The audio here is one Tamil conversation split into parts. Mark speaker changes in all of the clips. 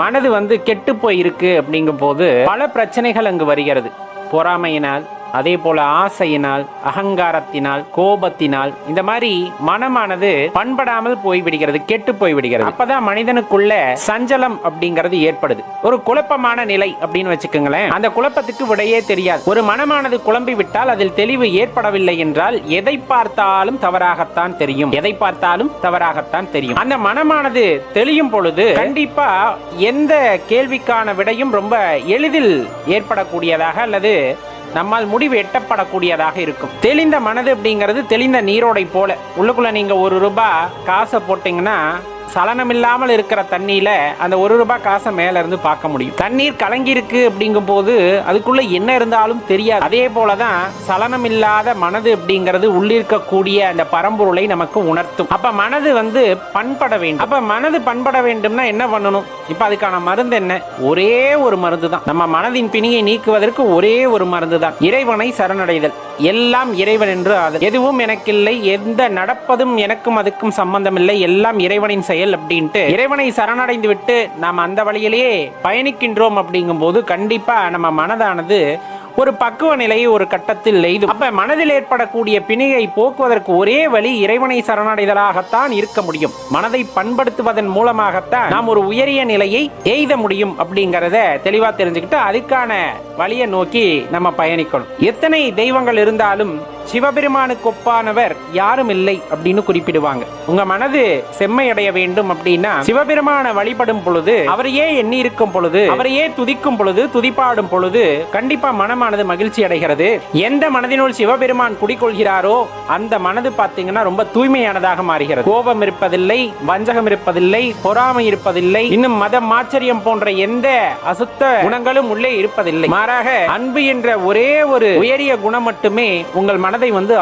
Speaker 1: மனது கெட்டு போயிருக்கு அப்படிங்கும் போது பல பிரச்சனைகள் அங்கு வருகிறது. பொறாமையினால், அதே போல ஆசையினால், அகங்காரத்தினால், கோபத்தினால் இந்த மாதிரி மனமானது பண்படாமல் போய்விடுகிறது, கெட்டு போய்விடுகிறது. அப்பதான் மனிதனுக்குள்ள சஞ்சலம் அப்படிங்கிறது ஏற்படுது. ஒரு குழப்பமான நிலை அப்படின்னு வச்சுக்கோங்களேன். அந்த குழப்பத்துக்கு விடையே தெரியாது. ஒரு மனமானது குழம்பி விட்டால் அதில் தெளிவு ஏற்படவில்லை என்றால் எதை பார்த்தாலும் தவறாகத்தான் தெரியும். எதை பார்த்தாலும் தவறாகத்தான் தெரியும். அந்த மனமானது தெளியும் பொழுது கண்டிப்பா எந்த கேள்விக்கான விடையும் ரொம்ப எளிதில் ஏற்படக்கூடியதாக அல்லது நம்மால் முடிவு எட்டப்படக்கூடியதாக இருக்கும். தெளிந்த மனது அப்படிங்கிறது தெளிந்த நீரோடை போல. உள்ளுக்குள்ள நீங்க ₹1 காசை போட்டீங்கன்னா சலனமில்லாமல் இருக்கிற தண்ணியில அந்த ₹1 காசை மேல இருந்து பார்க்க முடியும். தண்ணீர் கலங்கி இருக்கு அப்படிங்கும் போது அதுக்குள்ள என்ன இருந்தாலும் தெரியாது. அதே போலதான் சலனமில்லாத மனது அப்படிங்கிறது உள்ளிருக்கக்கூடிய அந்த பரம்பொருளை நமக்கு உணர்த்தும். அப்ப மனது பண்பட வேண்டும். அப்ப மனது பண்பட வேண்டும்னா என்ன பண்ணணும்? இப்ப அதுக்கான மருந்து என்ன? ஒரே ஒரு மருந்து தான். நம்ம மனதின் பிணியை நீக்குவதற்கு ஒரே ஒரு மருந்து தான். இறைவனை சரணடைதல். எல்லாம் இறைவன் என்று ஆதல். எதுவும் எனக்கில்லை, எந்த நடப்பதும் எனக்கும் அதுக்கும் சம்பந்தம் இல்லை, எல்லாம் இறைவனின் செயல் அப்படின்ட்டு இறைவனை சரணடைந்து விட்டு நாம் அந்த வழியிலேயே பயணிக்கின்றோம். அப்படிங்கும் போது கண்டிப்பா நம்ம மனதானது ஒரு பக்குவ நிலையை ஒரு கட்டத்தில் எய்தும். அப்ப மனதில் ஏற்படக்கூடிய பிணியை போக்குவதற்கு ஒரே வழி இறைவனை சரணடைதலாகத்தான் இருக்க முடியும். மனதை பண்படுத்துவதன் மூலமாகத்தான் நாம் ஒரு உயரிய நிலையை எய்த முடியும் அப்படிங்கறத தெளிவா தெரிஞ்சுக்கிட்டு அதுக்கான வழியை நோக்கி நம்ம பயணிக்கணும். எத்தனை தெய்வங்கள் இருந்தாலும் சிவபெருமானுக்கு ஒப்பானவர் யாரும் இல்லை அப்படின்னு குறிப்பிடுவாங்க. உங்க மனது செம்மையடைய வேண்டும் அப்படின்னா சிவபெருமான வழிபடும் பொழுது, அவரையே எண்ணி இருக்கும் பொழுது, அவரையே துதிக்கும் பொழுது, துதிப்பாடும் பொழுது கண்டிப்பா மனமானது மகிழ்ச்சி அடைகிறது. எந்த மனதினுள் சிவபெருமான் குடிகொள்கிறாரோ அந்த மனது பாத்தீங்கன்னா ரொம்ப தூய்மையானதாக மாறுகிறது. கோபம் இருப்பதில்லை, வஞ்சகம் இருப்பதில்லை, பொறாமை இருப்பதில்லை, இன்னும் மதம் ஆச்சரியம் போன்ற எந்த அசுத்த குணங்களும் உள்ளே இருப்பதில்லை. மாறாக அன்பு என்ற ஒரே ஒரு உயரிய குணம் மட்டுமே உங்கள் மனதை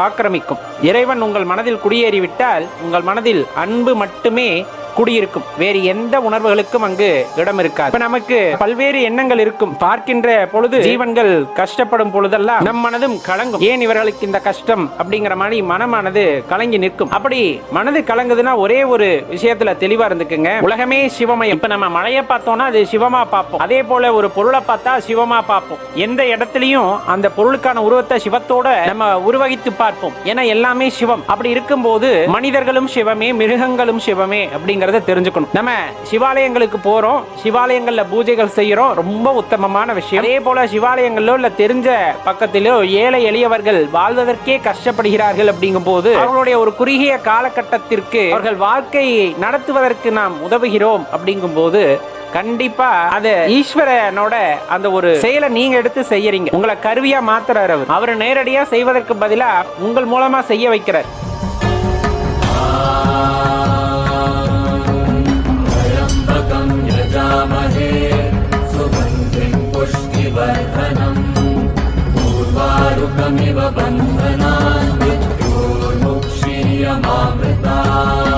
Speaker 1: ஆக்கிரமிக்கும். இறைவன் உங்கள் மனதில் குடியேறிவிட்டால் உங்கள் மனதில் அன்பு மட்டுமே குடியிருக்கும். வேறு எந்த உணர்வுகளுக்கும் அங்கு இடம் இருக்காது. நமக்கு பல்வேறு எண்ணங்கள் இருக்கும். பார்க்கின்ற பொழுது ஜீவன்கள் கஷ்டப்படும் பொழுதெல்லாம் நம் மனதும் கலங்கும். ஏன் இவர்களுக்கு இந்த கஷ்டம் அப்படிங்கிற மாதிரி மனமானது கலங்கி நிற்கும். அப்படி மனது கலங்குதுன்னா ஒரே ஒரு விஷயத்துல தெளிவா இருந்துக்குங்க. உலகமே சிவமயம். இப்ப நம்ம மழையை பார்த்தோம்னா அது சிவமா பார்ப்போம். அதே போல ஒரு பொருளை பார்த்தா சிவமா பார்ப்போம். எந்த இடத்துலயும் அந்த பொருளுக்கான உருவத்தை சிவத்தோட நம்ம உருவகித்து பார்ப்போம். ஏன்னா எல்லாமே சிவம். அப்படி இருக்கும் போது மனிதர்களும் சிவமே, மிருகங்களும் சிவமே அப்படிங்கிற தெரிஞ்சுக்கணும். நம்ம சிவாலயங்களுக்கு போறோம், சிவாலயங்கள்ல பூஜைகள் செய்யறோம், ரொம்ப உத்தமமான விஷயம். அதே போல சிவாலயங்களோ இல்ல தெரிஞ்ச பக்கத்திலோ ஏழை எளியவர்கள் வாழ்வதற்கே கஷ்டப்படுகிறார்கள் அப்படிங்கும் போது அவர்களுடைய ஒரு குறுகிய காலகட்டத்திற்கு அவர்கள் வாழ்க்கையை நடத்துவதற்கு நாம் உதவுகிறோம் அப்படிங்கும் போது கண்டிப்பா அது ஈஸ்வரனோட அந்த ஒரு செயலை நீங்க எடுத்து செய்யறீங்க. உங்களை கருவியா மாத்துறாரு. அவர் நேரடியா செய்வதற்கு பதிலா உங்கள் மூலமா செய்ய வைக்கிறார்.
Speaker 2: पूर्वारुकमिव बन्धनान् मृत्योर्मुक्षीयमामृतात्